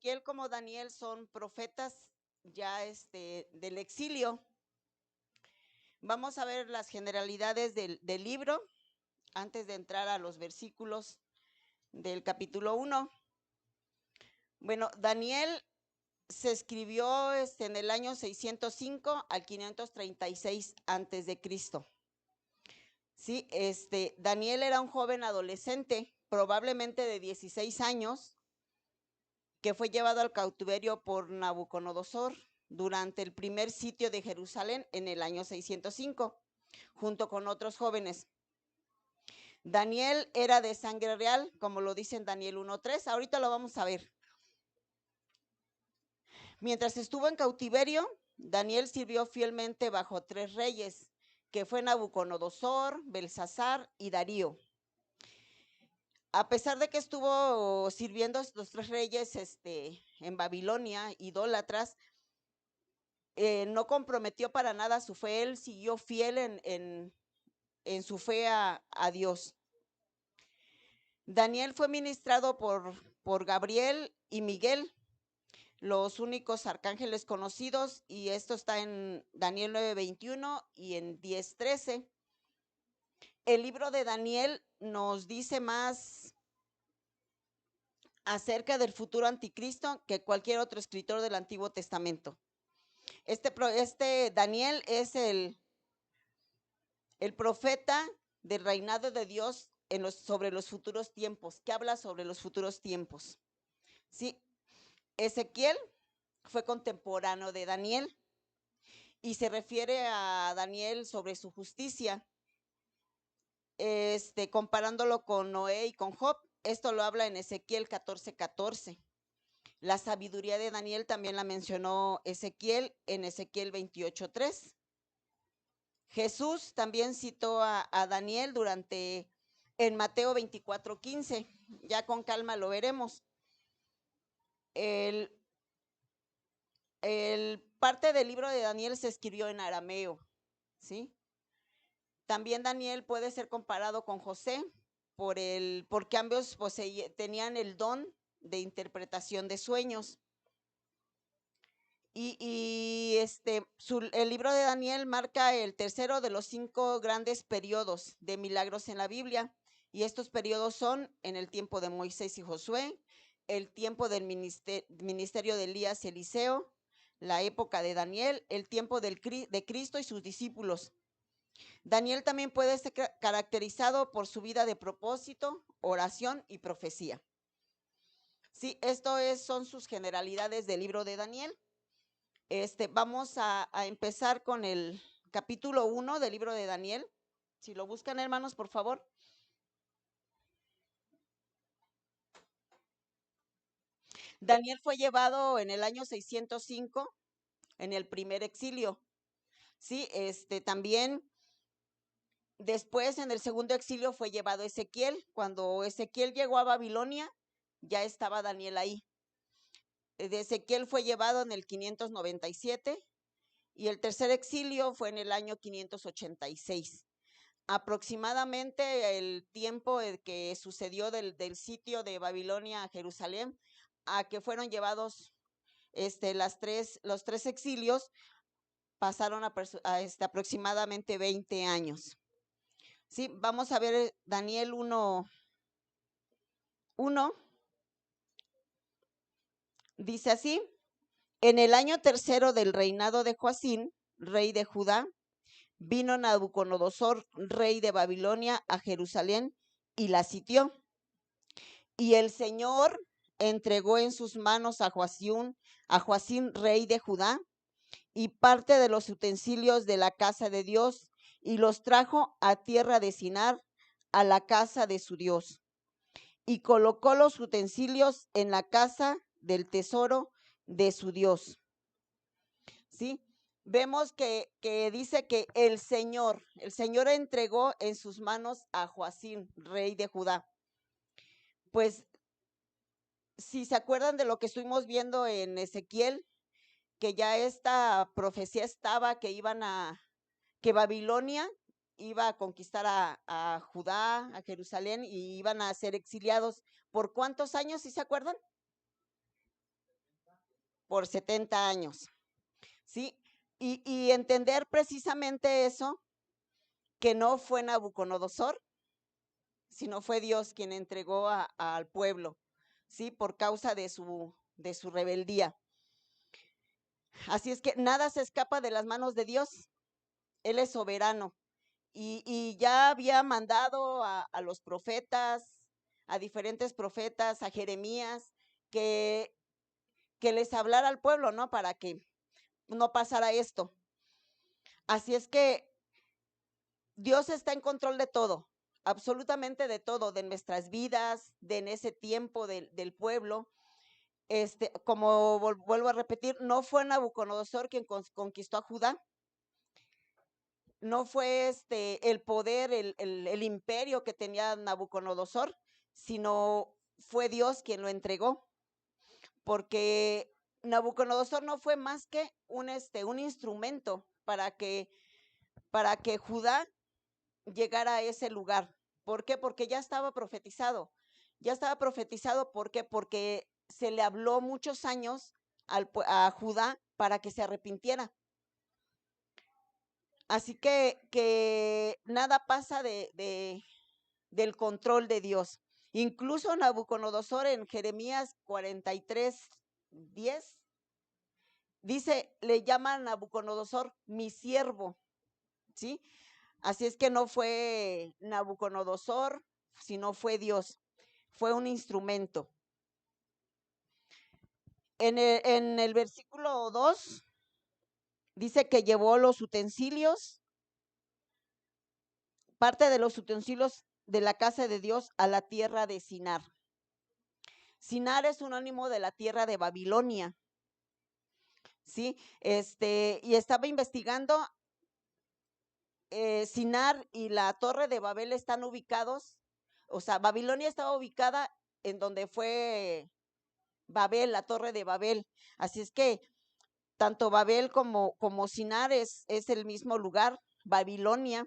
Ezequiel como Daniel son profetas ya del exilio. Vamos a ver las generalidades del libro antes de entrar a los versículos del capítulo 1. Bueno, Daniel se escribió en el año 605 al 536 antes de Cristo. Sí, Daniel era un joven adolescente, probablemente de 16 años, que fue llevado al cautiverio por Nabucodonosor durante el primer sitio de Jerusalén en el año 605, junto con otros jóvenes. Daniel era de sangre real, como lo dice en Daniel 1:3. Ahorita lo vamos a ver. Mientras estuvo en cautiverio, Daniel sirvió fielmente bajo 3 reyes, que fue Nabucodonosor, Belsasar y Darío. A pesar de que estuvo sirviendo los 3 reyes en Babilonia, idólatras, no comprometió para nada su fe. Él siguió fiel en su fe a Dios. Daniel fue ministrado por Gabriel y Miguel, los únicos arcángeles conocidos, y esto está en Daniel 9:21 y en 10:13. El libro de Daniel nos dice más acerca del futuro anticristo que cualquier otro escritor del Antiguo Testamento. Este Daniel es el profeta del reinado de Dios sobre los futuros tiempos, que habla sobre los futuros tiempos. Sí, Ezequiel fue contemporáneo de Daniel y se refiere a Daniel sobre su justicia, comparándolo con Noé y con Job. Esto lo habla en Ezequiel 14:14. La sabiduría de Daniel también la mencionó Ezequiel en Ezequiel 28:3. Jesús también citó a Daniel en Mateo 24:15. Ya con calma lo veremos. El parte del libro de Daniel se escribió en arameo, ¿sí? También Daniel puede ser comparado con José porque ambos tenían el don de interpretación de sueños. El libro de Daniel marca el tercero de los 5 grandes periodos de milagros en la Biblia, y estos periodos son en el tiempo de Moisés y Josué, el tiempo del ministerio de Elías y Eliseo, la época de Daniel, el tiempo de Cristo y sus discípulos. Daniel también puede ser caracterizado por su vida de propósito, oración y profecía. Sí, son sus generalidades del libro de Daniel. Vamos a empezar con el capítulo 1 del libro de Daniel. Si lo buscan, hermanos, por favor. Daniel fue llevado en el año 605, en el primer exilio. Sí, también después en el segundo exilio fue llevado Ezequiel. Cuando Ezequiel llegó a Babilonia, ya estaba Daniel ahí. De Ezequiel fue llevado en el 597 y el tercer exilio fue en el año 586. Aproximadamente el tiempo que sucedió del sitio de Babilonia a Jerusalén a que fueron llevados los 3 exilios, pasaron a aproximadamente 20 años. Sí, vamos a ver Daniel 1:1. Dice así: en el año tercero del reinado de Joacín, rey de Judá, vino Nabucodonosor, rey de Babilonia, a Jerusalén y la sitió. Y el Señor entregó en sus manos a Joacín, rey de Judá, y parte de los utensilios de la casa de Dios, y los trajo a tierra de Sinar, a la casa de su Dios. Y colocó los utensilios en la casa del tesoro de su Dios. ¿Sí? Vemos que dice que el Señor entregó en sus manos a Joacín, rey de Judá. Pues, si se acuerdan de lo que estuvimos viendo en Ezequiel, que ya esta profecía estaba, que Babilonia iba a conquistar a Judá, a Jerusalén, y iban a ser exiliados. ¿Por cuántos años, si se acuerdan? por 70 años, ¿sí? Y entender precisamente eso, que no fue Nabucodonosor, sino fue Dios quien entregó al pueblo, ¿sí? Por causa de su rebeldía. Así es que nada se escapa de las manos de Dios. Él es soberano. Y ya había mandado a los profetas, a diferentes profetas, a Jeremías, que, que les hablara al pueblo, ¿no? Para que no pasara esto. Así es que Dios está en control de todo, absolutamente de todo, de nuestras vidas, de en ese tiempo del pueblo. Como vuelvo a repetir, no fue Nabucodonosor quien conquistó a Judá, no fue el poder, el imperio que tenía Nabucodonosor, sino fue Dios quien lo entregó, porque Nabucodonosor no fue más que un instrumento para que Judá llegara a ese lugar. ¿Por qué? Porque ya estaba profetizado. Ya estaba profetizado, ¿por qué? Porque se le habló muchos años a Judá para que se arrepintiera. Así que nada pasa del control de Dios. Incluso Nabucodonosor en Jeremías 43:10 dice, le llama a Nabucodonosor mi siervo, ¿sí? Así es que no fue Nabucodonosor, sino fue Dios, fue un instrumento. En el versículo 2 dice que llevó los utensilios, parte de los utensilios de la casa de Dios a la tierra de Sinar. Sinar es un ánimo de la tierra de Babilonia, ¿sí? Y estaba investigando, Sinar y la torre de Babel están ubicados, o sea, Babilonia estaba ubicada en donde fue Babel, la torre de Babel. Así es que tanto Babel como Sinar es el mismo lugar, Babilonia,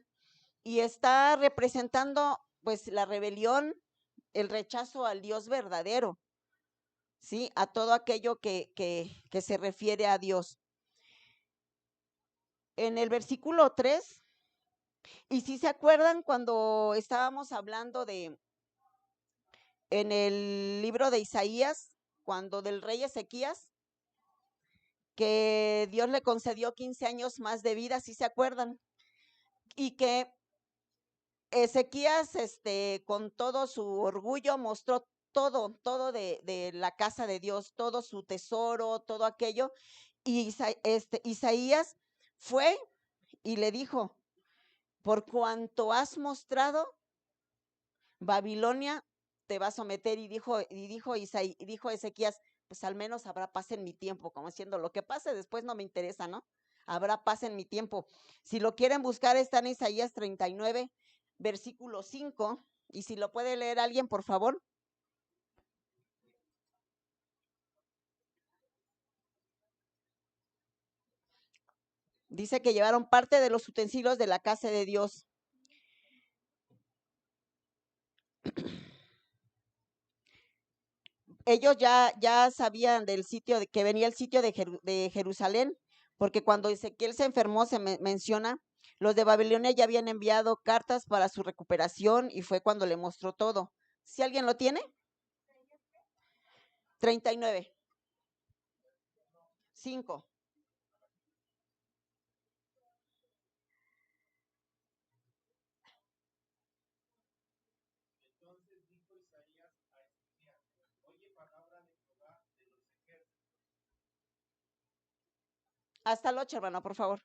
y está representando pues la rebelión, el rechazo al Dios verdadero, ¿sí? A todo aquello que se refiere a Dios. En el versículo 3, y si se acuerdan cuando estábamos hablando en el libro de Isaías, cuando del rey Ezequías, que Dios le concedió 15 años más de vida, si se acuerdan, y que Ezequías, con todo su orgullo, mostró todo de la casa de Dios, todo su tesoro, todo aquello, y Isaías fue y le dijo, por cuanto has mostrado, Babilonia te va a someter, y dijo Ezequías, pues al menos habrá paz en mi tiempo, como diciendo, lo que pase después no me interesa, ¿no? Habrá paz en mi tiempo. Si lo quieren buscar, está en Isaías 39, versículo 5, y si lo puede leer alguien, por favor. Dice que llevaron parte de los utensilios de la casa de Dios. Ellos ya sabían del sitio, que venía el sitio de Jerusalén, porque cuando Ezequiel se enfermó, se menciona, los de Babilonia ya habían enviado cartas para su recuperación y fue cuando le mostró todo. ¿Si alguien lo tiene? 39. 5. Hasta el 8, hermano, por favor.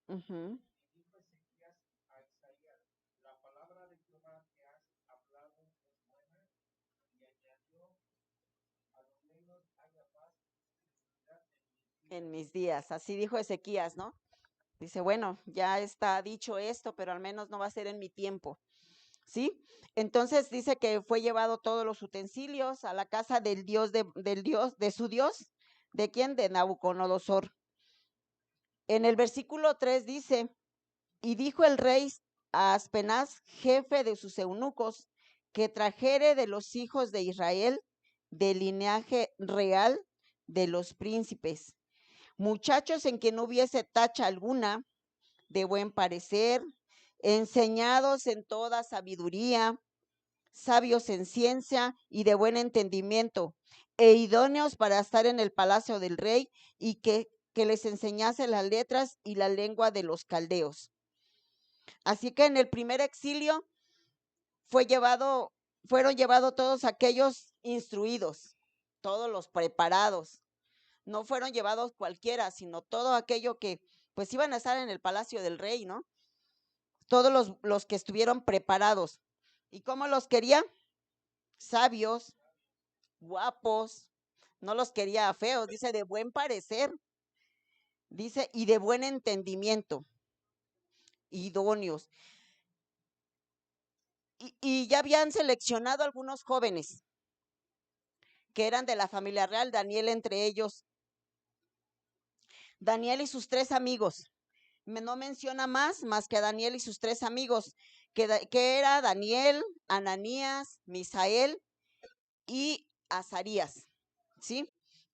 Uh-huh. en mis días. Así dijo Ezequías, ¿no? Dice, bueno, ya está dicho esto, pero al menos no va a ser en mi tiempo. ¿Sí? Entonces dice que fue llevado todos los utensilios a la casa del Dios, de su Dios. ¿De quién? De Nabucodonosor. En el versículo 3 dice, y dijo el rey a Aspenaz, jefe de sus eunucos, que trajere de los hijos de Israel, del linaje real de los príncipes, muchachos en que no hubiese tacha alguna, de buen parecer, enseñados en toda sabiduría, sabios en ciencia y de buen entendimiento, e idóneos para estar en el palacio del rey, y que les enseñase las letras y la lengua de los caldeos. Así que en el primer exilio fueron llevados todos aquellos instruidos, todos los preparados. No fueron llevados cualquiera, sino todo aquello que pues iban a estar en el palacio del rey, ¿no? Todos los que estuvieron preparados. ¿Y cómo los quería? Sabios, guapos, no los quería feos, dice de buen parecer, dice, y de buen entendimiento, idóneos. Y ya habían seleccionado algunos jóvenes que eran de la familia real, Daniel entre ellos, Daniel y sus 3 amigos. No menciona más que a Daniel y sus 3 amigos, que era Daniel, Ananías, Misael y Azarías, ¿sí?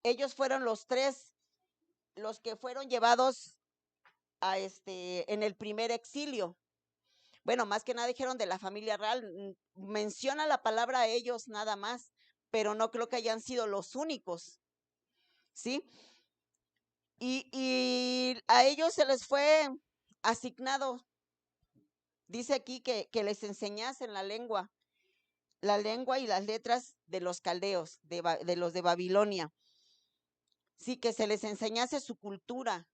Ellos fueron los que fueron llevados en el primer exilio. Bueno, más que nada dijeron de la familia real, menciona la palabra a ellos nada más, pero no creo que hayan sido los únicos, ¿sí? Y a ellos se les fue asignado, dice aquí que les enseñasen la lengua y las letras de los caldeos, de los de Babilonia, sí, que se les enseñase su cultura,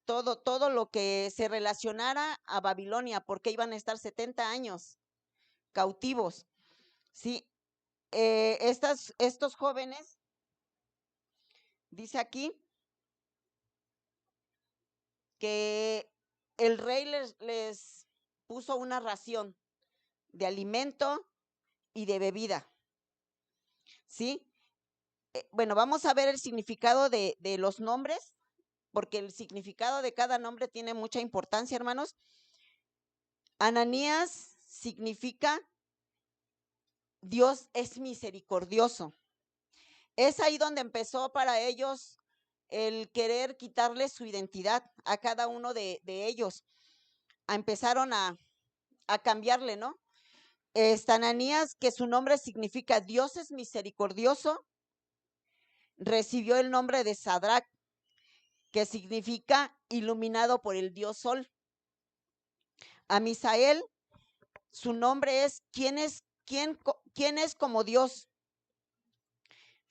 todo lo que se relacionara a Babilonia, porque iban a estar 70 años cautivos, sí. Estos jóvenes, dice aquí, que el rey les puso una ración de alimento y de bebida, ¿sí? Bueno, vamos a ver el significado de los nombres, porque el significado de cada nombre tiene mucha importancia, hermanos. Ananías significa Dios es misericordioso. Es ahí donde empezó para ellos el querer quitarles su identidad a cada uno de ellos. Empezaron a cambiarle, ¿no? Ananías, que su nombre significa Dios es misericordioso, recibió el nombre de Sadrach, que significa iluminado por el Dios Sol. A Misael, su nombre es ¿quién es como Dios?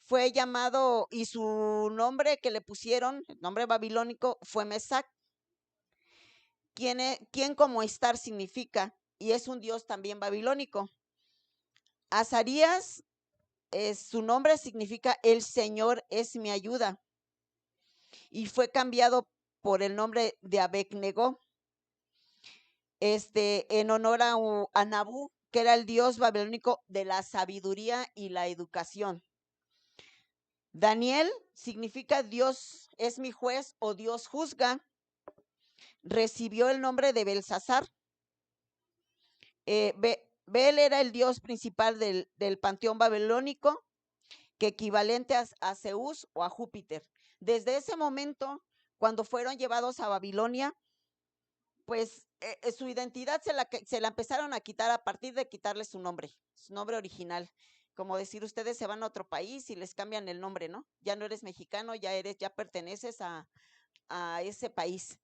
Fue llamado, y su nombre que le pusieron, el nombre babilónico, fue Mesac. ¿Quién como estar significa? Y es un dios también babilónico. Azarías, su nombre significa el Señor es mi ayuda, y fue cambiado por el nombre de Abednego, en honor a Nabú, que era el dios babilónico de la sabiduría y la educación. Daniel significa Dios es mi juez o Dios juzga. Recibió el nombre de Belsasar. Bel era el dios principal del panteón babilónico, que equivalente a Zeus o a Júpiter. Desde ese momento, cuando fueron llevados a Babilonia, pues su identidad se la empezaron a quitar a partir de quitarle su nombre original. Como decir, ustedes se van a otro país y les cambian el nombre, ¿no? Ya no eres mexicano, ya perteneces a ese país,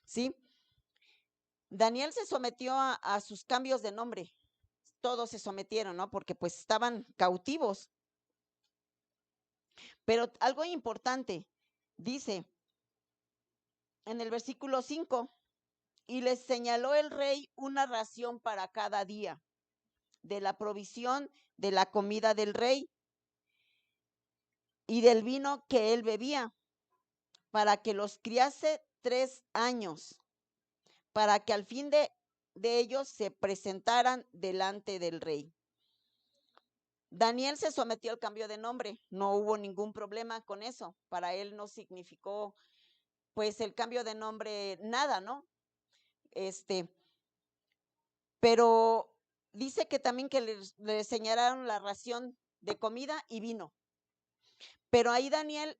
¿sí? Daniel se sometió a sus cambios de nombre. Todos se sometieron, ¿no? Porque pues estaban cautivos. Pero algo importante, dice en el versículo 5, y les señaló el rey una ración para cada día de la provisión de la comida del rey y del vino que él bebía, para que los criase 3 años, para que al fin de ellos se presentaran delante del rey. Daniel se sometió al cambio de nombre, no hubo ningún problema con eso, para él no significó pues el cambio de nombre nada, ¿no? Pero dice que también que le señalaron la ración de comida y vino, pero ahí Daniel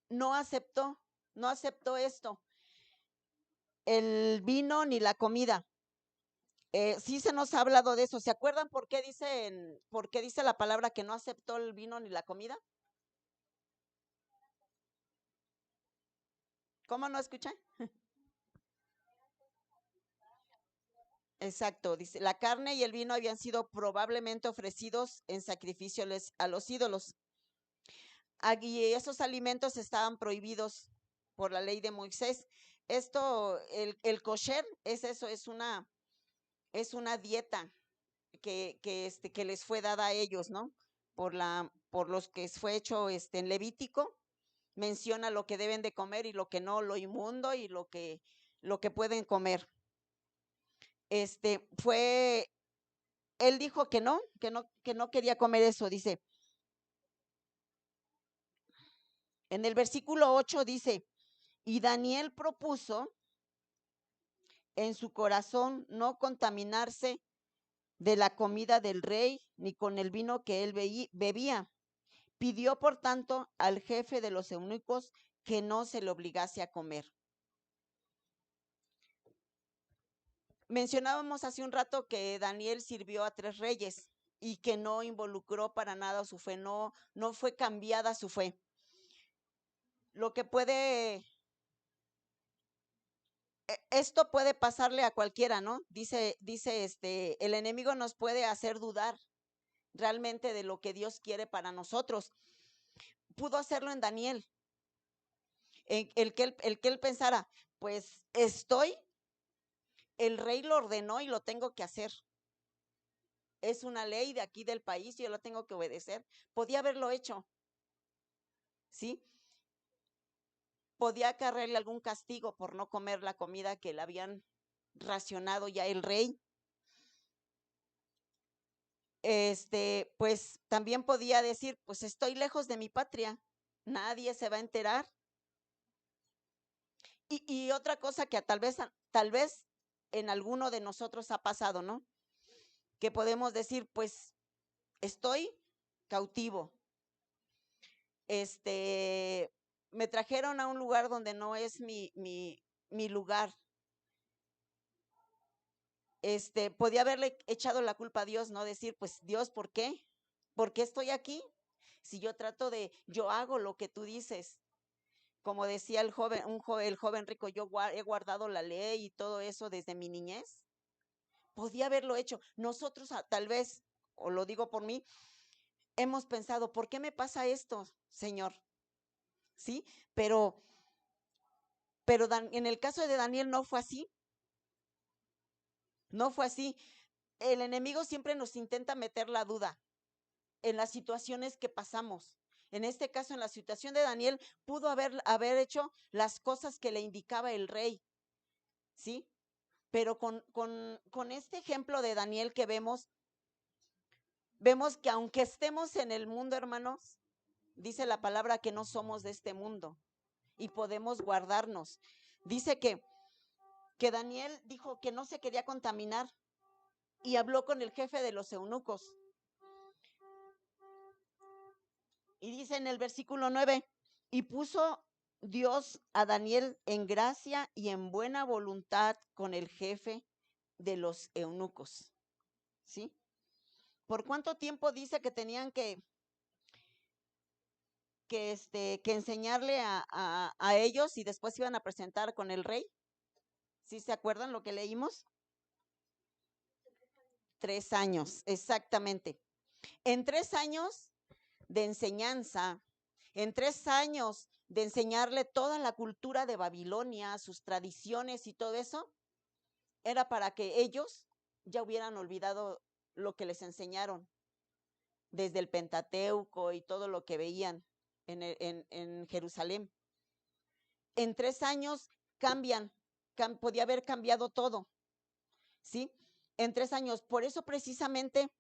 no aceptó esto, el vino ni la comida. Sí se nos ha hablado de eso. ¿Se acuerdan por qué dice la palabra que no aceptó el vino ni la comida? ¿Cómo no escuchan? Exacto, dice, la carne y el vino habían sido probablemente ofrecidos en sacrificio a los ídolos. Y esos alimentos estaban prohibidos por la ley de Moisés. Esto, el kosher es eso, es una dieta que les fue dada a ellos, ¿no? Por los que fue hecho en Levítico, menciona lo que deben de comer y lo que no, lo inmundo y lo que pueden comer. Él dijo que no quería comer eso, dice. En el versículo 8 dice, y Daniel propuso en su corazón no contaminarse de la comida del rey ni con el vino que él bebía. Pidió, por tanto, al jefe de los eunucos que no se le obligase a comer. Mencionábamos hace un rato que Daniel sirvió a 3 reyes y que no involucró para nada su fe, no fue cambiada su fe. Lo que esto puede pasarle a cualquiera, ¿no? Dice, el enemigo nos puede hacer dudar realmente de lo que Dios quiere para nosotros. Pudo hacerlo en Daniel, el que él pensara, pues el rey lo ordenó y lo tengo que hacer. Es una ley de aquí del país y yo lo tengo que obedecer. Podía haberlo hecho, ¿sí? Podía acarrearle algún castigo por no comer la comida que le habían racionado ya el rey. Pues también podía decir, pues estoy lejos de mi patria, nadie se va a enterar. Y otra cosa que tal vez en alguno de nosotros ha pasado, ¿no? Que podemos decir, pues estoy cautivo. Me trajeron a un lugar donde no es mi lugar. Podía haberle echado la culpa a Dios, ¿no? Decir, pues Dios, ¿por qué? ¿Por qué estoy aquí? Si yo hago lo que tú dices. Como decía el joven rico, yo he guardado la ley y todo eso desde mi niñez. Podía haberlo hecho. Nosotros tal vez, o lo digo por mí, hemos pensado, ¿por qué me pasa esto, Señor? ¿Sí? Pero en el caso de Daniel no fue así. No fue así. El enemigo siempre nos intenta meter la duda en las situaciones que pasamos. En este caso, en la situación de Daniel, pudo haber hecho las cosas que le indicaba el rey, ¿sí? Pero con este ejemplo de Daniel que vemos que aunque estemos en el mundo, hermanos, dice la palabra que no somos de este mundo y podemos guardarnos. Dice que Daniel dijo que no se quería contaminar y habló con el jefe de los eunucos. Y dice en el versículo 9, y puso Dios a Daniel en gracia y en buena voluntad con el jefe de los eunucos. ¿Sí? ¿Por cuánto tiempo dice que tenían que enseñarle a ellos y después iban a presentar con el rey? ¿Sí se acuerdan lo que leímos? 3 años, exactamente. En 3 años de enseñanza, en 3 años de enseñarle toda la cultura de Babilonia, sus tradiciones y todo eso, era para que ellos ya hubieran olvidado lo que les enseñaron desde el Pentateuco y todo lo que veían en Jerusalén. en 3 años cambian, podía haber cambiado todo, ¿sí? En 3 años. Por eso precisamente,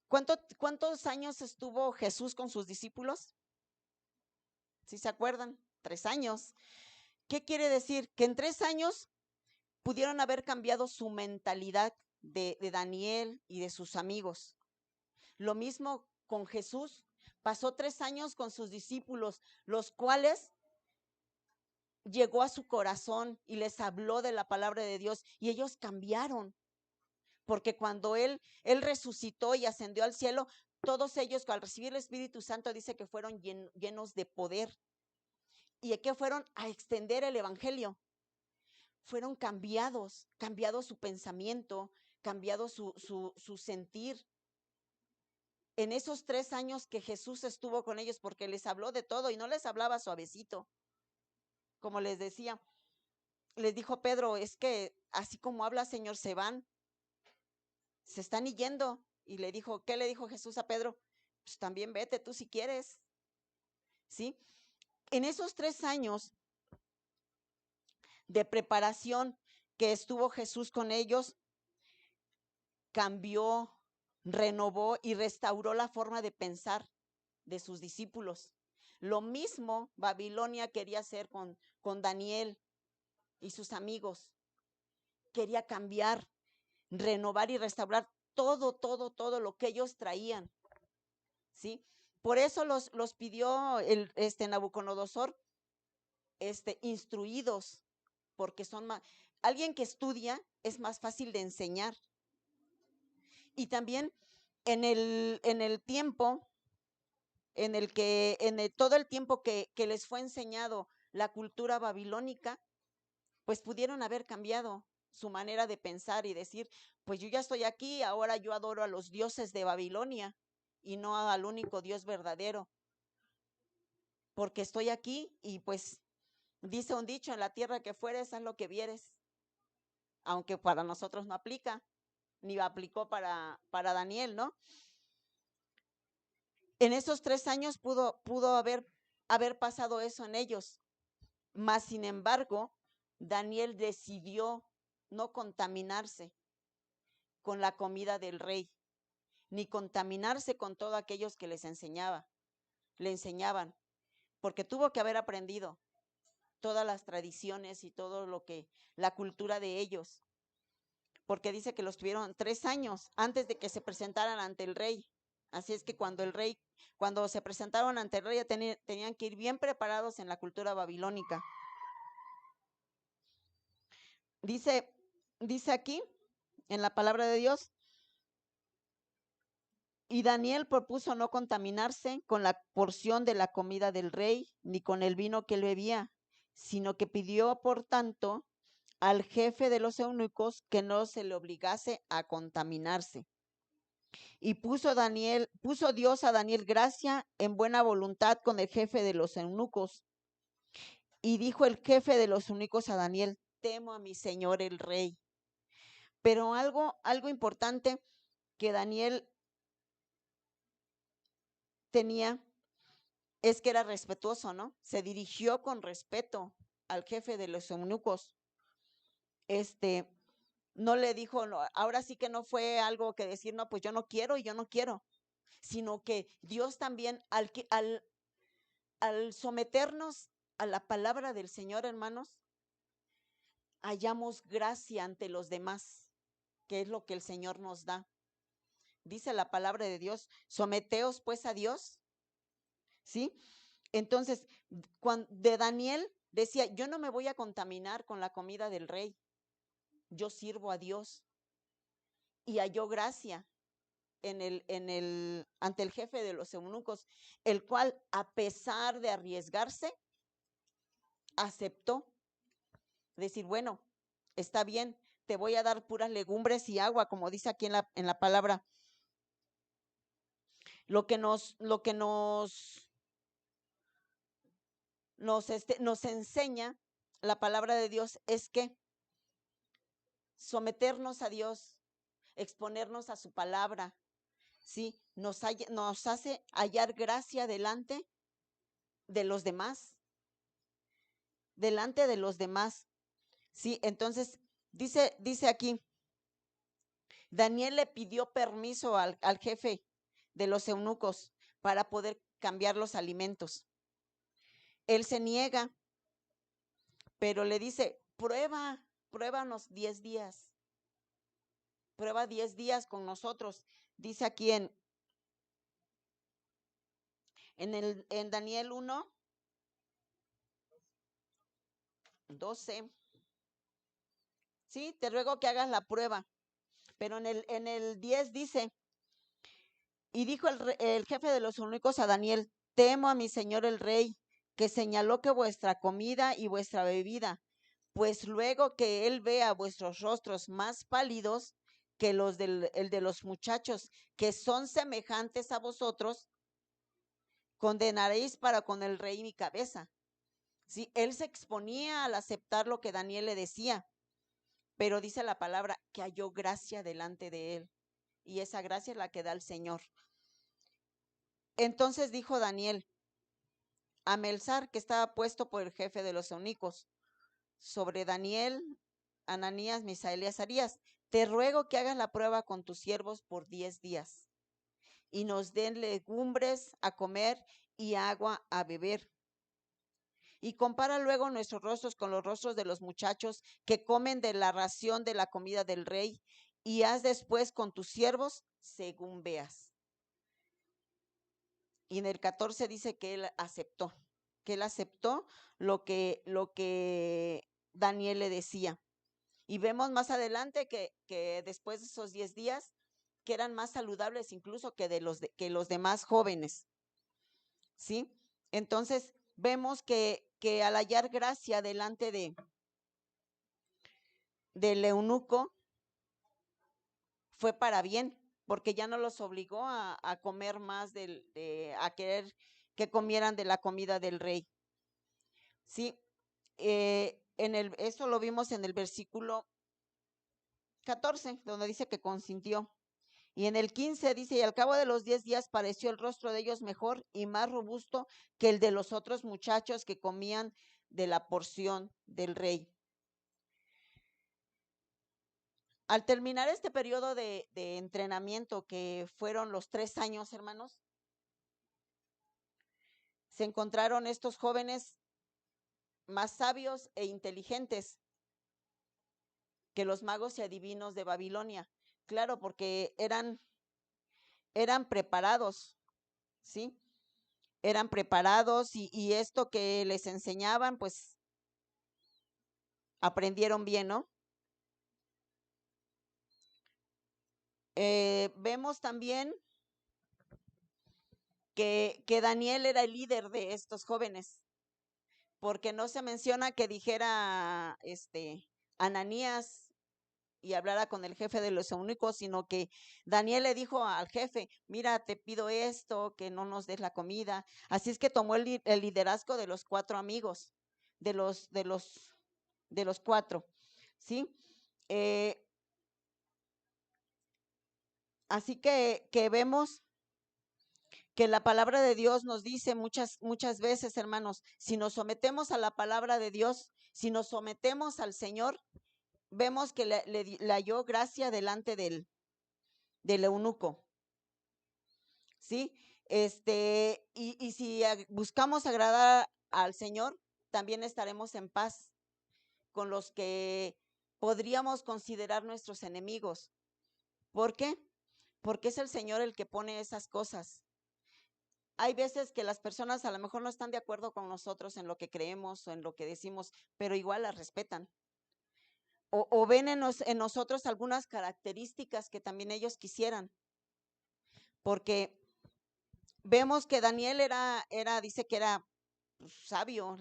¿cuántos años estuvo Jesús con sus discípulos? ¿Sí se acuerdan? 3 años. ¿Qué quiere decir? Que en 3 años pudieron haber cambiado su mentalidad de Daniel y de sus amigos. Lo mismo con Jesús. Pasó 3 años con sus discípulos, los cuales llegó a su corazón y les habló de la palabra de Dios y ellos cambiaron. Porque cuando él resucitó y ascendió al cielo, todos ellos al recibir el Espíritu Santo dice que fueron llenos de poder y que fueron a extender el evangelio. Fueron cambiados, cambiado su pensamiento, cambiado su sentir. En esos 3 años que Jesús estuvo con ellos, porque les habló de todo y no les hablaba suavecito. Como les decía, les dijo Pedro, es que así como habla, Señor, se van, se están yendo. Y le dijo, ¿qué le dijo Jesús a Pedro? Pues también vete tú si quieres, ¿sí? En esos 3 años de preparación que estuvo Jesús con ellos, cambió, renovó y restauró la forma de pensar de sus discípulos. Lo mismo Babilonia quería hacer con Daniel y sus amigos. Quería cambiar, renovar y restaurar todo lo que ellos traían, ¿sí? Por eso los pidió Nabucodonosor, instruidos, porque son más, alguien que estudia es más fácil de enseñar. Y también en el tiempo, todo el tiempo que les fue enseñado la cultura babilónica, pues pudieron haber cambiado su manera de pensar y decir, pues yo ya estoy aquí, ahora yo adoro a los dioses de Babilonia y no al único Dios verdadero, porque estoy aquí y pues dice un dicho, en la tierra que fueres, haz lo que vieres, aunque para nosotros no aplica, ni aplicó para Daniel, ¿no? En esos 3 años pudo haber pasado eso en ellos, mas sin embargo, Daniel decidió no contaminarse con la comida del rey, ni contaminarse con todos aquellos que le enseñaban, porque tuvo que haber aprendido todas las tradiciones y todo lo que, la cultura de ellos, porque dice que los tuvieron 3 años antes de que se presentaran ante el rey. Así es que cuando se presentaron ante el rey, ya tenían que ir bien preparados en la cultura babilónica. Dice aquí, en la palabra de Dios, y Daniel propuso no contaminarse con la porción de la comida del rey, ni con el vino que él bebía, sino que pidió, por tanto, al jefe de los eunucos que no se le obligase a contaminarse. Y puso Dios a Daniel gracia en buena voluntad con el jefe de los eunucos. Y dijo el jefe de los eunucos a Daniel, temo a mi señor el rey. Pero algo importante que Daniel tenía es que era respetuoso, ¿no? Se dirigió con respeto al jefe de los eunucos. No le dijo, no, ahora sí que no fue algo que decir, no, pues yo no quiero y yo no quiero, sino que Dios también, al someternos a la palabra del Señor, hermanos, hallamos gracia ante los demás, que es lo que el Señor nos da. Dice la palabra de Dios, someteos pues a Dios, ¿sí? Entonces, de Daniel decía, yo no me voy a contaminar con la comida del rey, yo sirvo a Dios. Y halló gracia ante el jefe de los eunucos, el cual, a pesar de arriesgarse, aceptó. Decir, bueno, está bien, te voy a dar puras legumbres y agua, como dice aquí en la palabra. Lo que nos enseña la palabra de Dios es que someternos a Dios, exponernos a su palabra, ¿sí? Nos hace hallar gracia delante de los demás, delante de los demás. Sí, entonces dice aquí, Daniel le pidió permiso al jefe de los eunucos para poder cambiar los alimentos. Él se niega, pero le dice, pruébanos 10 días, prueba 10 días con nosotros. Dice aquí en Daniel 1:12, sí, te ruego que hagas la prueba. Pero en el 10 dice, y dijo el jefe de los eunucos a Daniel, temo a mi señor el rey, que señaló que vuestra comida y vuestra bebida, pues luego que él vea vuestros rostros más pálidos que el de los muchachos, que son semejantes a vosotros, condenaréis para con el rey mi cabeza. Sí, él se exponía al aceptar lo que Daniel le decía, pero dice la palabra que halló gracia delante de él, y esa gracia es la que da el Señor. Entonces dijo Daniel a Melzar, que estaba puesto por el jefe de los eunucos, sobre Daniel, Ananías, Misael y Azarías, te ruego que hagas la prueba con tus siervos por 10 días y nos den legumbres a comer y agua a beber. Y compara luego nuestros rostros con los rostros de los muchachos que comen de la ración de la comida del rey, y haz después con tus siervos según veas. Y en el 14 dice que él aceptó lo que Daniel le decía. Y vemos más adelante que después de esos 10 días, que eran más saludables incluso que los demás jóvenes, ¿sí? Entonces, vemos que al hallar gracia delante del eunuco, fue para bien, porque ya no los obligó a comer más, a querer que comieran de la comida del rey, ¿sí? Eso lo vimos en el versículo 14, donde dice que consintió. Y en el 15 dice, y al cabo de los 10 días pareció el rostro de ellos mejor y más robusto que el de los otros muchachos que comían de la porción del rey. Al terminar este periodo de entrenamiento, que fueron los 3 años, hermanos, se encontraron estos jóvenes más sabios e inteligentes que los magos y adivinos de Babilonia. Claro, porque eran preparados, ¿sí? Eran preparados y esto que les enseñaban, pues aprendieron bien, ¿no? Vemos también que Daniel era el líder de estos jóvenes, porque no se menciona que dijera Ananías y hablara con el jefe de los eunucos, sino que Daniel le dijo al jefe, mira, te pido esto, que no nos des la comida. Así es que tomó el liderazgo de los 4 amigos, de los 4, ¿sí? Así que vemos que la palabra de Dios nos dice muchas veces, hermanos, si nos sometemos a la palabra de Dios, si nos sometemos al Señor, vemos que le halló gracia delante del eunuco, ¿sí? Y si buscamos agradar al Señor, también estaremos en paz con los que podríamos considerar nuestros enemigos. ¿Por qué? Porque es el Señor el que pone esas cosas. Hay veces que las personas a lo mejor no están de acuerdo con nosotros en lo que creemos o en lo que decimos, pero igual las respetan. O ven en nosotros algunas características que también ellos quisieran. Porque vemos que Daniel dice que era sabio,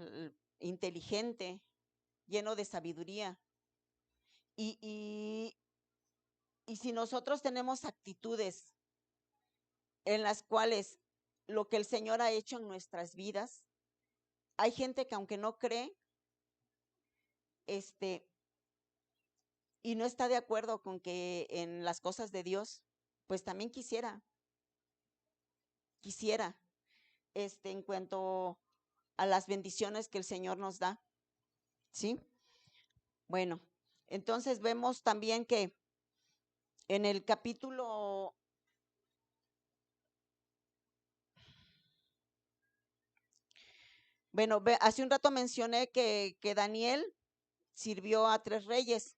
inteligente, lleno de sabiduría. Y si nosotros tenemos actitudes en las cuales lo que el Señor ha hecho en nuestras vidas, hay gente que aunque no cree, y no está de acuerdo con que en las cosas de Dios, pues también quisiera, en cuanto a las bendiciones que el Señor nos da, ¿sí? Bueno, entonces vemos también que en el capítulo, bueno, hace un rato mencioné que Daniel sirvió a 3 reyes,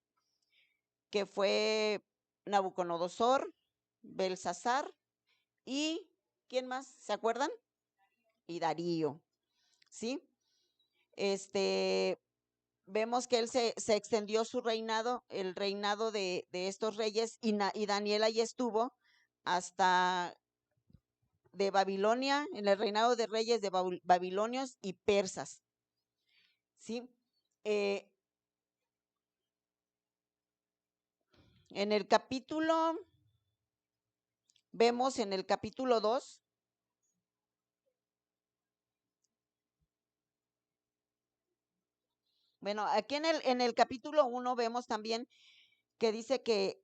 que fue Nabucodonosor, Belsasar y ¿quién más? ¿Se acuerdan? Y Darío, ¿sí? Vemos que él se extendió su reinado, el reinado de estos reyes, y Daniel ahí estuvo hasta de Babilonia, en el reinado de reyes de babilonios y persas, ¿sí? Eh, en el capítulo, vemos en el capítulo 2, bueno, aquí en el capítulo 1 vemos también que dice que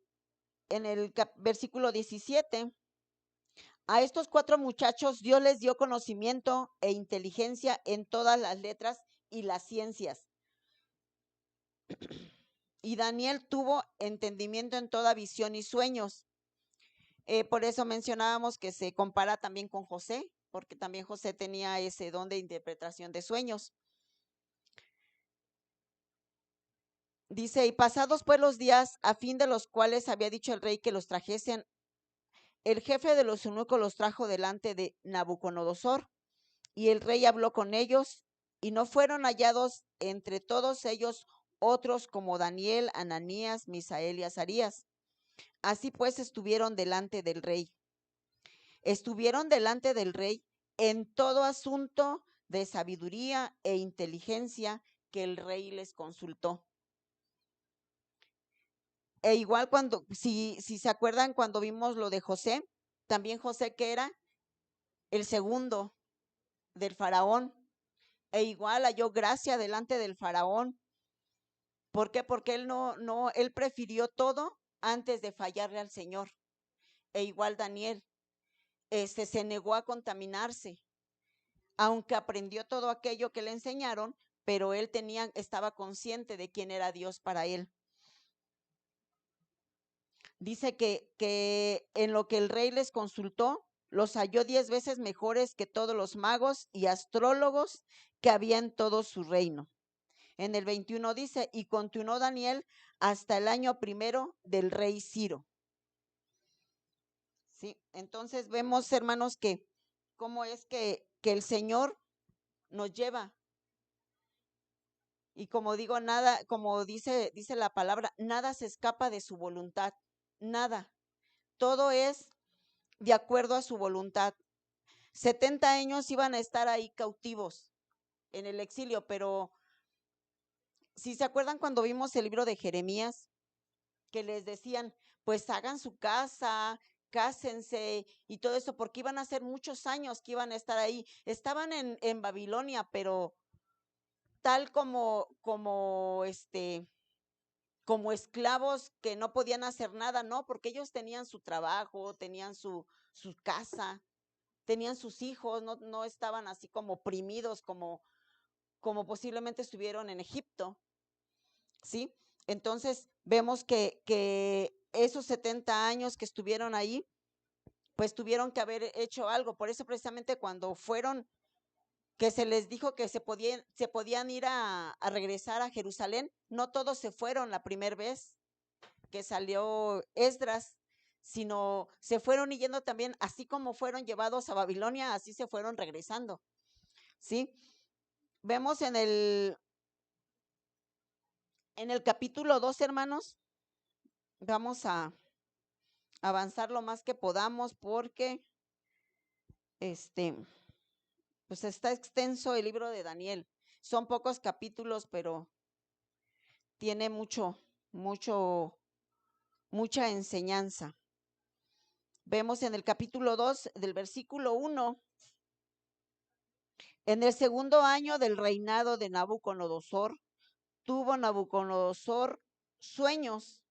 en el versículo 17, a estos 4 muchachos Dios les dio conocimiento e inteligencia en todas las letras y las ciencias. Y Daniel tuvo entendimiento en toda visión y sueños. Por eso mencionábamos que se compara también con José, porque también José tenía ese don de interpretación de sueños. Dice, y pasados pues los días, a fin de los cuales había dicho el rey que los trajesen, el jefe de los eunucos los trajo delante de Nabucodonosor, y el rey habló con ellos, y no fueron hallados entre todos ellos otros como Daniel, Ananías, Misael y Azarías. Así pues estuvieron delante del rey. Estuvieron delante del rey en todo asunto de sabiduría e inteligencia que el rey les consultó. E igual cuando, si se acuerdan cuando vimos lo de José, también José que era el segundo del faraón, e igual halló gracia delante del faraón. ¿Por qué? Porque él prefirió todo antes de fallarle al Señor. E igual Daniel, se negó a contaminarse, aunque aprendió todo aquello que le enseñaron, pero él estaba consciente de quién era Dios para él. Dice que en lo que el rey les consultó, los halló 10 veces mejores que todos los magos y astrólogos que había en todo su reino. En el 21 dice, y continuó Daniel hasta el año primero del rey Ciro. Sí, entonces vemos, hermanos, que cómo es que el Señor nos lleva. Y como digo, nada, como dice la palabra, nada se escapa de su voluntad, nada. Todo es de acuerdo a su voluntad. 70 años iban a estar ahí cautivos en el exilio, pero si se acuerdan cuando vimos el libro de Jeremías, que les decían, pues hagan su casa, cásense y todo eso, porque iban a ser muchos años que iban a estar ahí. Estaban en Babilonia, pero tal como esclavos que no podían hacer nada, no, porque ellos tenían su trabajo, tenían su casa, tenían sus hijos, no estaban así como oprimidos como posiblemente estuvieron en Egipto, ¿sí? Entonces vemos que esos 70 años que estuvieron ahí, pues tuvieron que haber hecho algo. Por eso precisamente cuando fueron, que se les dijo que se podían ir a regresar a Jerusalén, no todos se fueron la primera vez que salió Esdras, sino se fueron yendo también, así como fueron llevados a Babilonia, así se fueron regresando, ¿sí? Vemos en el capítulo 2, hermanos, vamos a avanzar lo más que podamos porque pues está extenso el libro de Daniel. Son pocos capítulos, pero tiene mucha enseñanza. Vemos en el capítulo 2 del versículo 1. En el segundo año del reinado de Nabucodonosor, tuvo Nabucodonosor sueños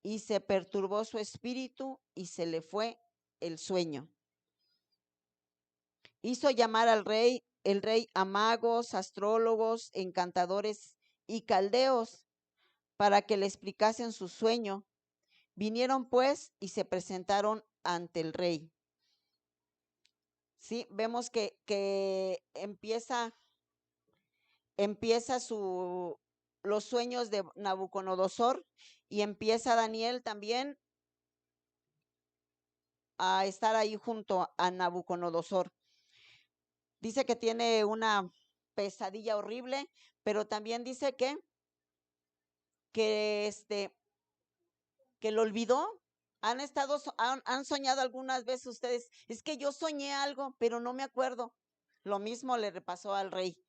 y se perturbó su espíritu y se le fue el sueño. Hizo llamar al rey el rey a magos, astrólogos, encantadores y caldeos para que le explicasen su sueño. Vinieron pues y se presentaron ante el rey. Sí, vemos que empieza los sueños de Nabucodonosor, y empieza Daniel también a estar ahí junto a Nabucodonosor. Dice que tiene una pesadilla horrible, pero también dice que que lo olvidó. Han soñado algunas veces ustedes, es que yo soñé algo, pero no me acuerdo. Lo mismo le pasó al rey,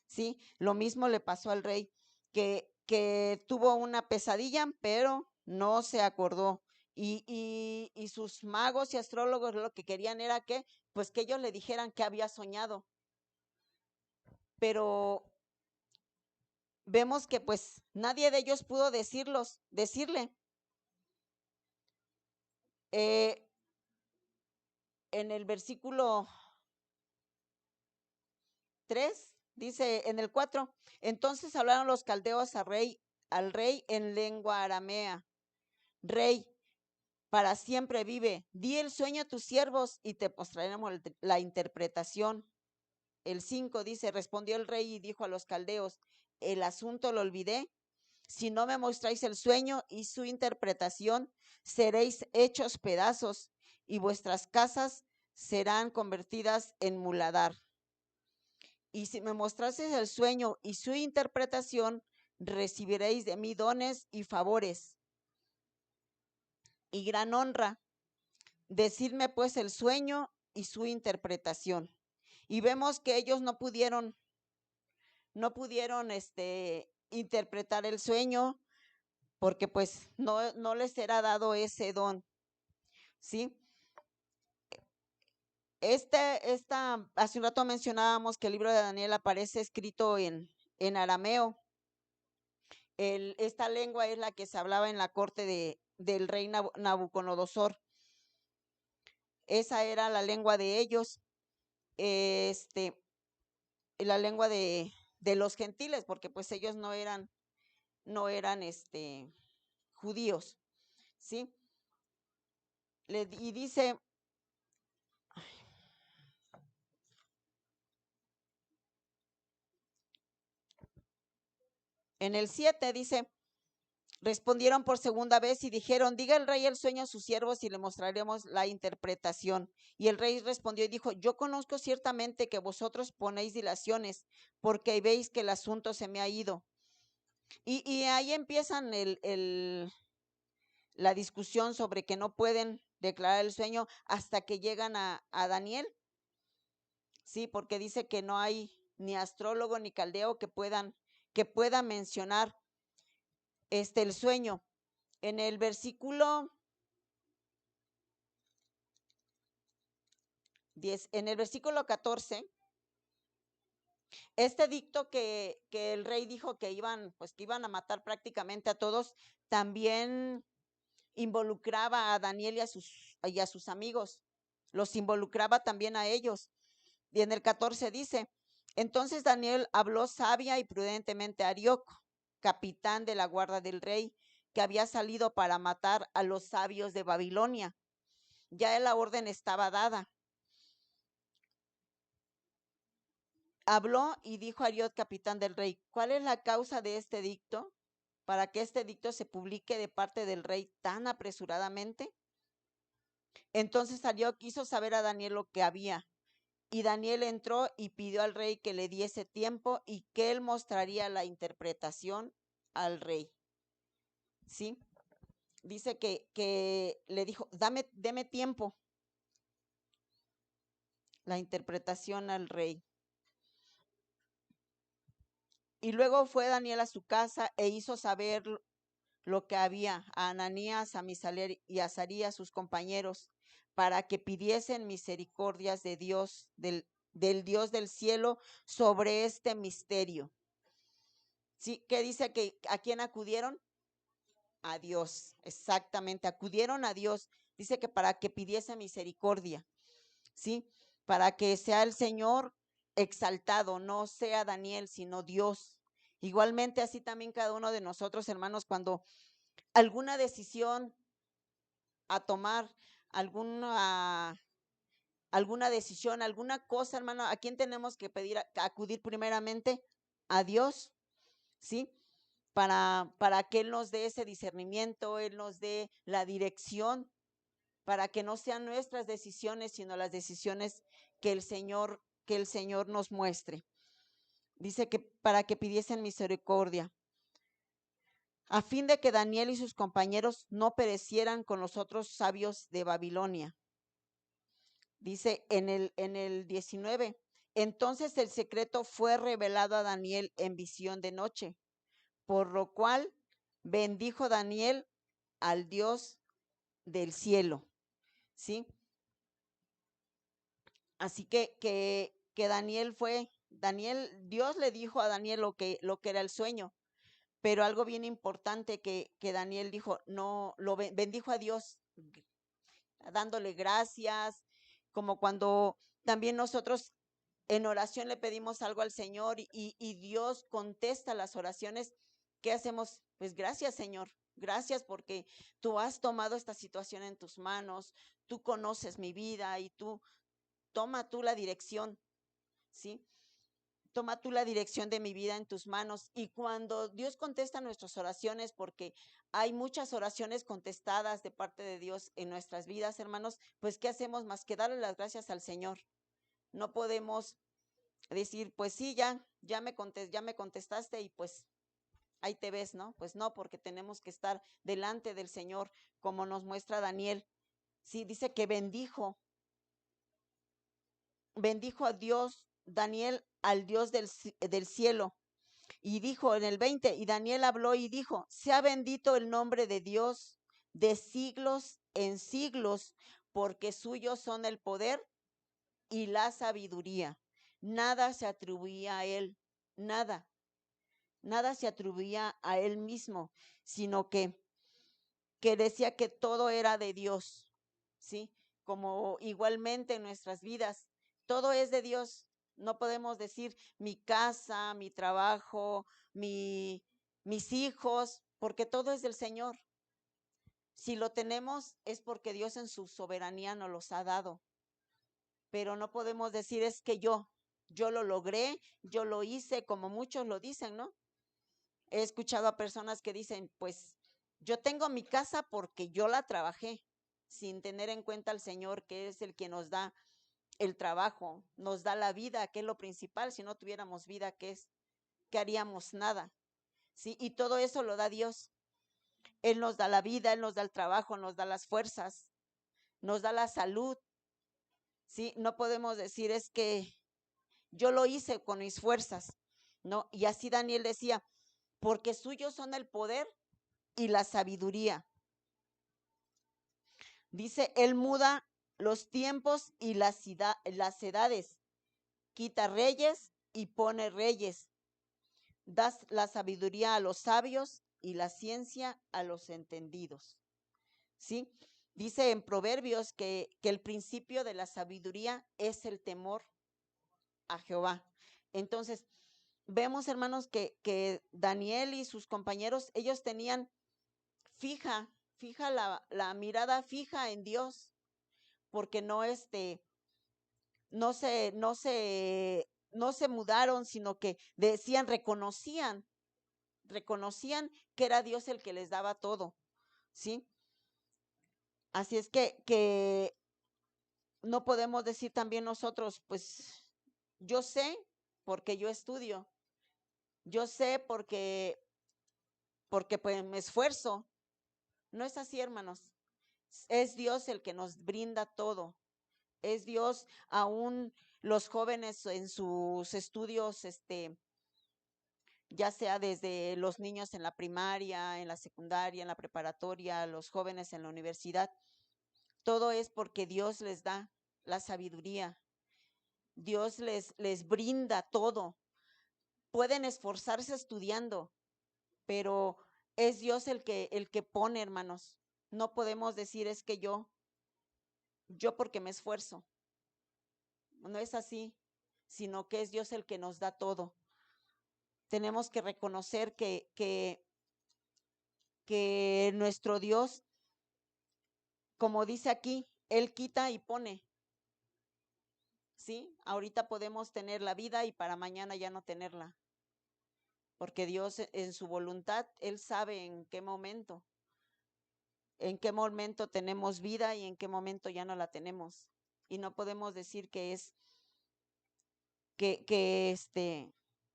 ¿sí? Lo mismo le pasó al rey, que tuvo una pesadilla, pero no se acordó. Y sus magos y astrólogos lo que querían era pues que ellos le dijeran que había soñado. Pero vemos que pues nadie de ellos pudo decirle. En el versículo 3, dice en el 4, entonces hablaron los caldeos al rey en lengua aramea. Rey, para siempre vive, di el sueño a tus siervos y te mostraremos la interpretación. El 5 dice, respondió el rey y dijo a los caldeos, el asunto lo olvidé. Si no me mostráis el sueño y su interpretación, seréis hechos pedazos y vuestras casas serán convertidas en muladar. Y si me mostrases el sueño y su interpretación, recibiréis de mí dones y favores y gran honra. Decidme pues el sueño y su interpretación. Y vemos que ellos no pudieron interpretar el sueño, porque pues no les era dado ese don, ¿sí? Hace un rato mencionábamos que el libro de Daniel aparece escrito en arameo. Esta lengua es la que se hablaba en la corte del rey Nabucodonosor. Esa era la lengua de ellos, la lengua de los gentiles, porque pues ellos no eran judíos, ¿sí? Y dice, en el 7 dice, respondieron por segunda vez y dijeron, diga el rey el sueño a sus siervos y le mostraremos la interpretación. Y el rey respondió y dijo, yo conozco ciertamente que vosotros ponéis dilaciones, porque veis que el asunto se me ha ido. Y ahí empiezan la discusión sobre que no pueden declarar el sueño hasta que llegan a Daniel. Sí, porque dice que no hay ni astrólogo ni caldeo que pueda mencionar el sueño. En el versículo 10, en el versículo 14, este dicto que el rey dijo que iban a matar prácticamente a todos, también involucraba a Daniel y a sus amigos, los involucraba también a ellos. Y en el 14 dice, entonces Daniel habló sabia y prudentemente a Arioc, capitán de la guardia del rey, que había salido para matar a los sabios de Babilonia. Ya la orden estaba dada. Habló y dijo a Arioc, capitán del rey, ¿cuál es la causa de este dicto? Para que este dicto se publique de parte del rey tan apresuradamente. Entonces Arioc quiso saber a Daniel lo que había. Y Daniel entró y pidió al rey que le diese tiempo y que él mostraría la interpretación al rey. ¿Sí? Dice que le dijo, deme tiempo. La interpretación al rey. Y luego fue Daniel a su casa e hizo saber lo que había a Ananías, a Misael y a Azarías, sus compañeros, para que pidiesen misericordias de Dios, del Dios del cielo, sobre este misterio. ¿Sí? ¿Qué dice? Que ¿a quién acudieron? A Dios, exactamente, acudieron a Dios. Dice que para que pidiese misericordia, ¿sí? Para que sea el Señor exaltado, no sea Daniel, sino Dios. Igualmente así también cada uno de nosotros, hermanos, cuando alguna decisión a tomar, alguna, alguna decisión, alguna cosa, hermano, ¿a quién tenemos que pedir, acudir primeramente? A Dios, ¿sí? Para que Él nos dé ese discernimiento, Él nos dé la dirección, para que no sean nuestras decisiones, sino las decisiones que el Señor nos muestre. Dice que para que pidiesen misericordia, a fin de que Daniel y sus compañeros no perecieran con los otros sabios de Babilonia. Dice en el 19, entonces el secreto fue revelado a Daniel en visión de noche, por lo cual bendijo Daniel al Dios del cielo, ¿sí? Así que Daniel, Dios le dijo a Daniel lo que era el sueño, pero algo bien importante que Daniel dijo, no, bendijo a Dios, dándole gracias, como cuando también nosotros en oración le pedimos algo al Señor y Dios contesta las oraciones. ¿Qué hacemos? Pues gracias, Señor. Gracias porque tú has tomado esta situación en tus manos, tú conoces mi vida y toma tú la dirección, ¿sí? Toma tú la dirección de mi vida en tus manos. Y cuando Dios contesta nuestras oraciones, porque hay muchas oraciones contestadas de parte de Dios en nuestras vidas, hermanos, pues ¿qué hacemos más que darle las gracias al Señor? No podemos decir, pues sí, ya me contestaste y pues ahí te ves, ¿no? Pues no, porque tenemos que estar delante del Señor, como nos muestra Daniel. Sí, dice que bendijo a Dios, Daniel, al Dios del cielo. Y dijo en el 20, y Daniel habló y dijo, sea bendito el nombre de Dios de siglos en siglos, porque suyos son el poder y la sabiduría. Nada se atribuía a él, nada, nada se atribuía a él mismo, sino que decía que todo era de Dios, ¿sí? Como igualmente en nuestras vidas, todo es de Dios. No podemos decir mi casa, mi trabajo, mis hijos, porque todo es del Señor. Si lo tenemos es porque Dios en su soberanía nos los ha dado, pero no podemos decir es que yo lo logré, yo lo hice, como muchos lo dicen, ¿no? He escuchado a personas que dicen, pues yo tengo mi casa porque yo la trabajé, sin tener en cuenta al Señor, que es el que nos da el trabajo, nos da la vida, que es lo principal. Si no tuviéramos vida, ¿qué haríamos? Nada, ¿sí? Y todo eso lo da Dios. Él nos da la vida, Él nos da el trabajo, nos da las fuerzas, nos da la salud, ¿sí? No podemos decir es que yo lo hice con mis fuerzas, ¿no? Y así Daniel decía, porque suyos son el poder y la sabiduría. Dice, Él muda los tiempos y las edades, quita reyes y pone reyes, das la sabiduría a los sabios y la ciencia a los entendidos. ¿Sí? Dice en Proverbios que el principio de la sabiduría es el temor a Jehová. Entonces, vemos, hermanos, que Daniel y sus compañeros, ellos tenían fija la mirada fija en Dios, porque no se mudaron, sino que decían, reconocían que era Dios el que les daba todo, ¿sí? Así es que no podemos decir también nosotros, pues yo sé porque yo estudio, yo sé porque pues me esfuerzo. No es así, hermanos. Es Dios el que nos brinda todo. Es Dios, aún los jóvenes en sus estudios, ya sea desde los niños en la primaria, en la secundaria, en la preparatoria, los jóvenes en la universidad, todo es porque Dios les da la sabiduría. Dios les brinda todo. Pueden esforzarse estudiando, pero es Dios el que pone, hermanos. No podemos decir es que yo porque me esfuerzo. No es así, sino que es Dios el que nos da todo. Tenemos que reconocer que nuestro Dios, como dice aquí, Él quita y pone, ¿sí? Ahorita podemos tener la vida y para mañana ya no tenerla, porque Dios en su voluntad, Él sabe en qué momento tenemos vida y en qué momento ya no la tenemos. Y no podemos decir que es,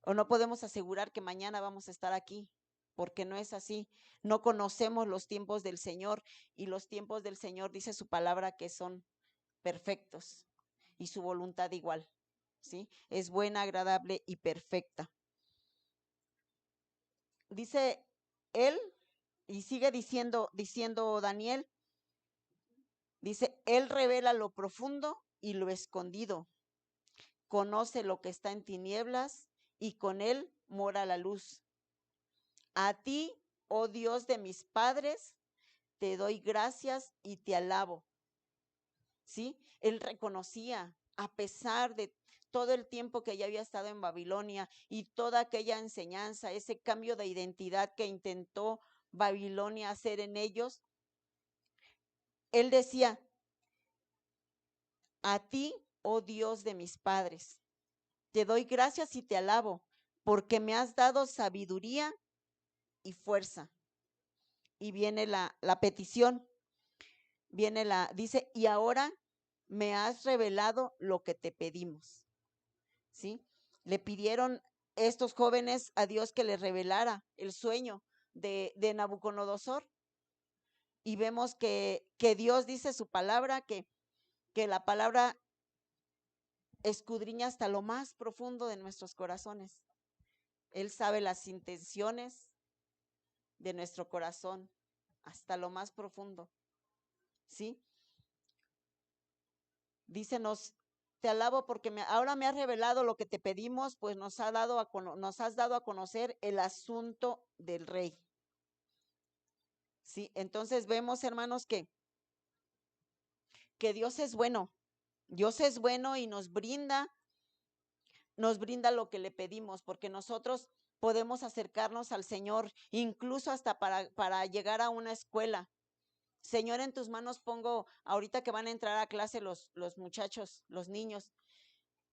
o no podemos asegurar que mañana vamos a estar aquí, porque no es así. No conocemos los tiempos del Señor y los tiempos del Señor dice su palabra que son perfectos y su voluntad igual, ¿sí? Es buena, agradable y perfecta. Dice él y sigue diciendo Daniel, dice, él revela lo profundo y lo escondido, conoce lo que está en tinieblas y con él mora la luz. A ti, oh Dios de mis padres, te doy gracias y te alabo. ¿Sí? Él reconocía, a pesar de todo el tiempo que ya había estado en Babilonia y toda aquella enseñanza, ese cambio de identidad que intentó Babilonia hacer en ellos, él decía, a ti, oh Dios de mis padres, te doy gracias y te alabo, porque me has dado sabiduría y fuerza. Y viene la petición, dice, y ahora me has revelado lo que te pedimos. ¿Sí? Le pidieron estos jóvenes a Dios que les revelara el sueño de Nabucodonosor. Y vemos que Dios dice su palabra, que la palabra escudriña hasta lo más profundo de nuestros corazones. Él sabe las intenciones de nuestro corazón, hasta lo más profundo. ¿Sí? Dícenos, te alabo porque ahora me has revelado lo que te pedimos, pues nos has dado a conocer el asunto del rey. Sí, entonces vemos, hermanos, que Dios es bueno. Dios es bueno y nos brinda lo que le pedimos, porque nosotros podemos acercarnos al Señor, incluso hasta para llegar a una escuela. Señor, en tus manos pongo, ahorita que van a entrar a clase los muchachos, los niños,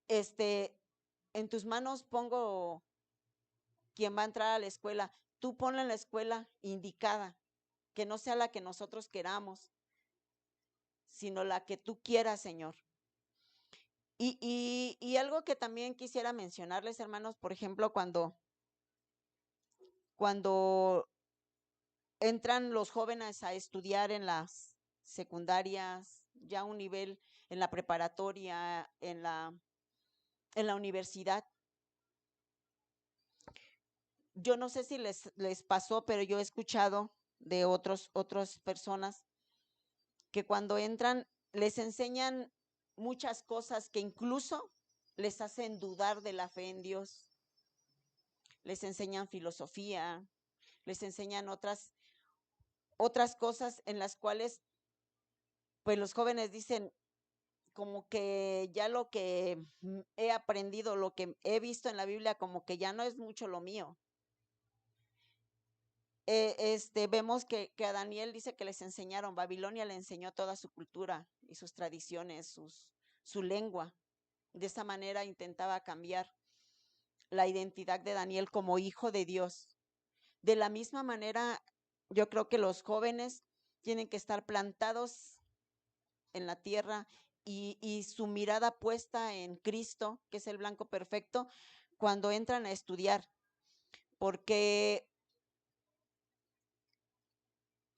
en tus manos pongo quien va a entrar a la escuela. Tú ponle en la escuela indicada, que no sea la que nosotros queramos, sino la que tú quieras, Señor. Y algo que también quisiera mencionarles, hermanos, por ejemplo, cuando entran los jóvenes a estudiar en las secundarias, ya un nivel en la preparatoria, en la universidad. Yo no sé si les pasó, pero yo he escuchado de otras personas que cuando entran les enseñan muchas cosas que incluso les hacen dudar de la fe en Dios. Les enseñan filosofía, les enseñan otras cosas en las cuales pues los jóvenes dicen como que ya lo que he aprendido, lo que he visto en la Biblia, como que ya no es mucho lo mío. Vemos que a Daniel dice que les enseñaron, Babilonia le enseñó toda su cultura y sus tradiciones, su lengua. De esa manera intentaba cambiar la identidad de Daniel como hijo de Dios. De la misma manera, yo creo que los jóvenes tienen que estar plantados en la tierra y su mirada puesta en Cristo, que es el blanco perfecto, cuando entran a estudiar, porque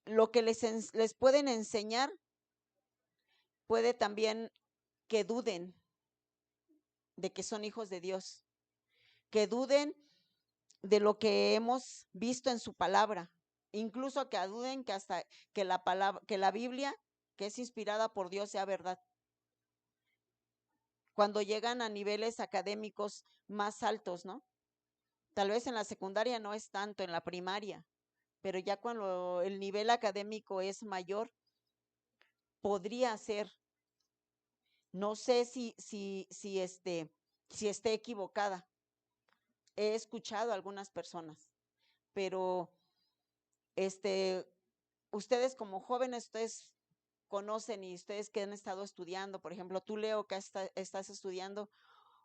lo que les pueden enseñar puede también que duden de que son hijos de Dios, que duden de lo que hemos visto en su palabra, incluso que duden que hasta que la Biblia, que es inspirada por Dios, sea verdad. Cuando llegan a niveles académicos más altos, ¿no? Tal vez en la secundaria no es tanto, en la primaria, pero ya cuando el nivel académico es mayor, podría ser. No sé si si esté equivocada. He escuchado a algunas personas, pero ustedes como jóvenes, ustedes conocen y ustedes que han estado estudiando, por ejemplo, tú, Leo, que estás estudiando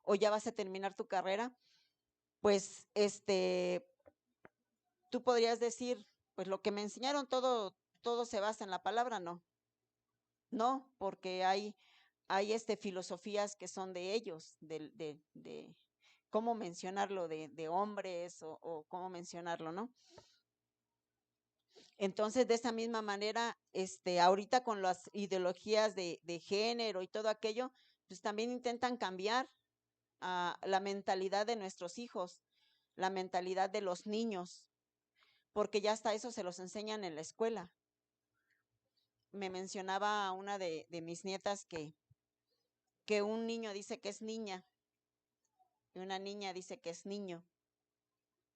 o ya vas a terminar tu carrera, pues tú podrías decir, pues lo que me enseñaron todo se basa en la palabra, no, porque hay filosofías que son de ellos, de cómo mencionarlo, de hombres o cómo mencionarlo, ¿no? Entonces, de esa misma manera, ahorita con las ideologías de género y todo aquello, pues también intentan cambiar la mentalidad de nuestros hijos, la mentalidad de los niños, porque ya hasta eso se los enseñan en la escuela. Me mencionaba una de mis nietas que un niño dice que es niña y una niña dice que es niño,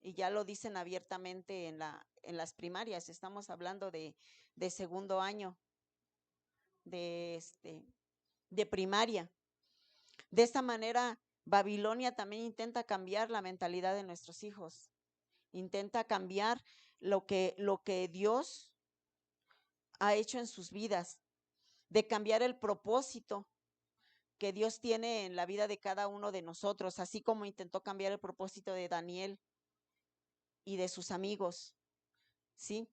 y ya lo dicen abiertamente en las primarias. Estamos hablando de segundo año de, de primaria. De esta manera, Babilonia también intenta cambiar la mentalidad de nuestros hijos, intenta cambiar lo que Dios ha hecho en sus vidas, de cambiar el propósito que Dios tiene en la vida de cada uno de nosotros, así como intentó cambiar el propósito de Daniel y de sus amigos, ¿sí?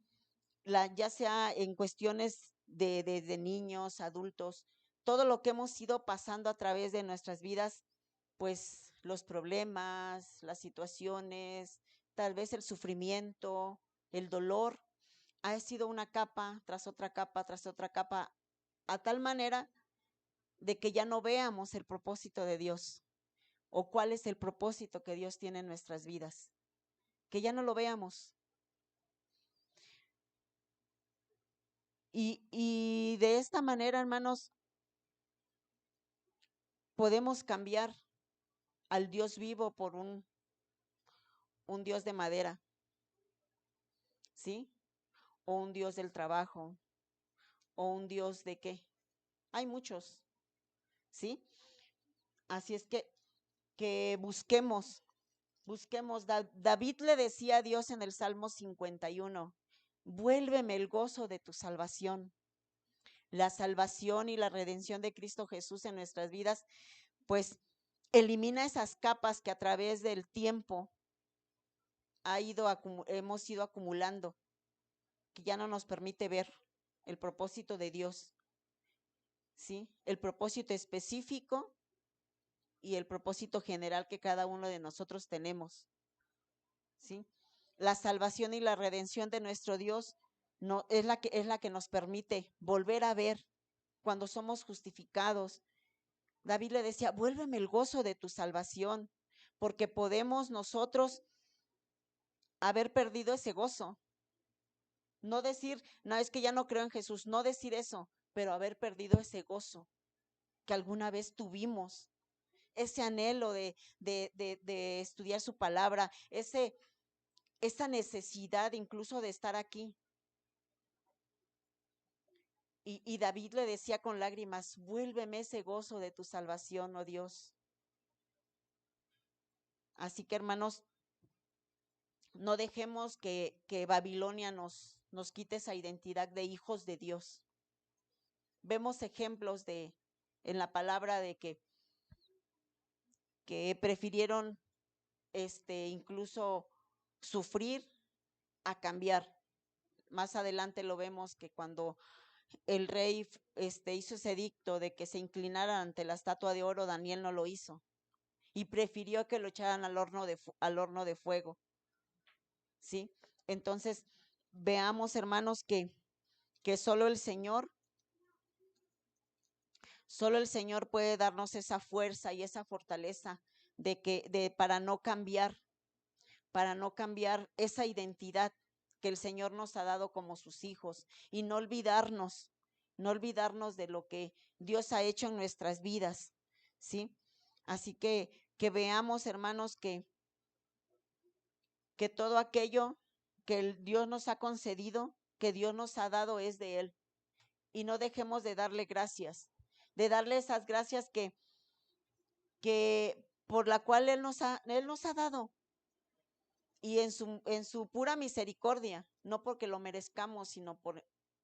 Ya sea en cuestiones de niños, adultos, todo lo que hemos ido pasando a través de nuestras vidas, pues los problemas, las situaciones, tal vez el sufrimiento, el dolor, ha sido una capa tras otra capa, tras otra capa, a tal manera de que ya no veamos el propósito de Dios o cuál es el propósito que Dios tiene en nuestras vidas, que ya no lo veamos. Y de esta manera, hermanos, podemos cambiar al Dios vivo por un Dios de madera, ¿sí? O un Dios del trabajo, o un Dios de qué. Hay muchos, ¿sí? Así es que busquemos. David le decía a Dios en el Salmo 51, vuélveme el gozo de tu salvación. La salvación y la redención de Cristo Jesús en nuestras vidas, pues elimina esas capas que a través del tiempo hemos ido acumulando, que ya no nos permite ver el propósito de Dios, ¿sí? El propósito específico y el propósito general que cada uno de nosotros tenemos, ¿sí? La salvación y la redención de nuestro Dios no, es la que nos permite volver a ver cuando somos justificados. David le decía, vuélveme el gozo de tu salvación, porque podemos nosotros haber perdido ese gozo. No decir, no, es que ya no creo en Jesús, no decir eso, pero haber perdido ese gozo que alguna vez tuvimos, ese anhelo de estudiar su palabra, esa necesidad incluso de estar aquí. Y David le decía con lágrimas, vuélveme ese gozo de tu salvación, oh Dios. Así que, hermanos, no dejemos que Babilonia nos quite esa identidad de hijos de Dios. Vemos ejemplos en la palabra de que prefirieron incluso sufrir a cambiar. Más adelante lo vemos que cuando el rey hizo ese edicto de que se inclinaran ante la estatua de oro, Daniel no lo hizo y prefirió que lo echaran al horno de fuego, ¿sí? Entonces, veamos, hermanos, que solo el Señor puede darnos esa fuerza y esa fortaleza para no cambiar esa identidad que el Señor nos ha dado como sus hijos y no olvidarnos de lo que Dios ha hecho en nuestras vidas, ¿sí? Así que veamos, hermanos, que todo aquello que Dios nos ha concedido, que Dios nos ha dado, es de Él. Y no dejemos de darle gracias, de darle esas gracias que por la cual Él nos ha dado. Y en su pura misericordia, no porque lo merezcamos, sino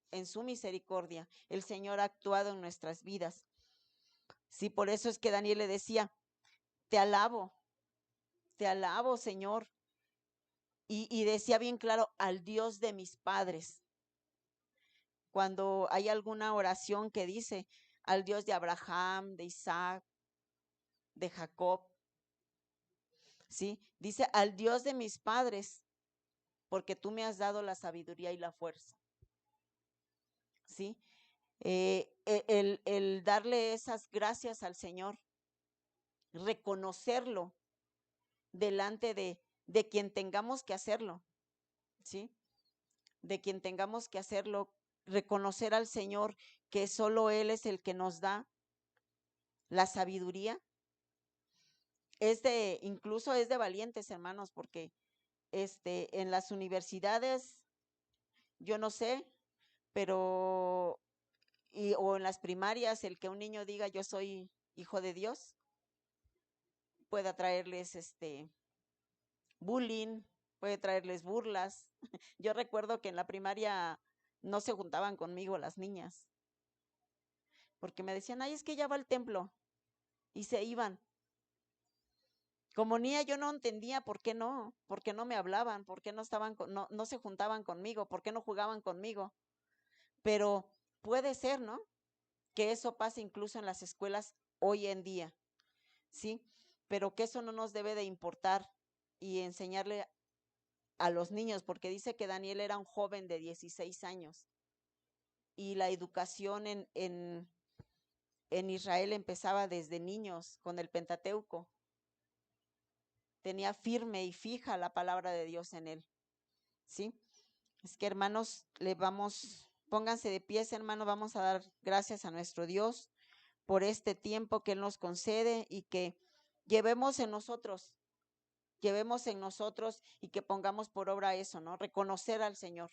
en su misericordia, el Señor ha actuado en nuestras vidas. Sí, por eso es que Daniel le decía, te alabo, Señor. Y decía bien claro, al Dios de mis padres. Cuando hay alguna oración que dice, al Dios de Abraham, de Isaac, de Jacob, ¿sí? Dice, al Dios de mis padres, porque tú me has dado la sabiduría y la fuerza, ¿sí? El darle esas gracias al Señor, reconocerlo delante de quien tengamos que hacerlo, ¿sí? De quien tengamos que hacerlo, reconocer al Señor que solo Él es el que nos da la sabiduría. Incluso es de valientes, hermanos, porque en las universidades, yo no sé, pero, o en las primarias, el que un niño diga yo soy hijo de Dios, pueda traerles bullying, puede traerles burlas. Yo recuerdo que en la primaria no se juntaban conmigo las niñas, porque me decían, ay, es que ya va al templo, y se iban. Como niña yo no entendía por qué no me hablaban, por qué no estaban, no se juntaban conmigo, por qué no jugaban conmigo. Pero puede ser, ¿no? Que eso pase incluso en las escuelas hoy en día, ¿sí? Pero que eso no nos debe de importar y enseñarle a los niños, porque dice que Daniel era un joven de 16 años y la educación en Israel empezaba desde niños con el Pentateuco. Tenía firme y fija la palabra de Dios en él, ¿sí? Es que, hermanos, pónganse de pies, hermanos, vamos a dar gracias a nuestro Dios por este tiempo que Él nos concede y que llevemos en nosotros y que pongamos por obra eso, ¿no? Reconocer al Señor,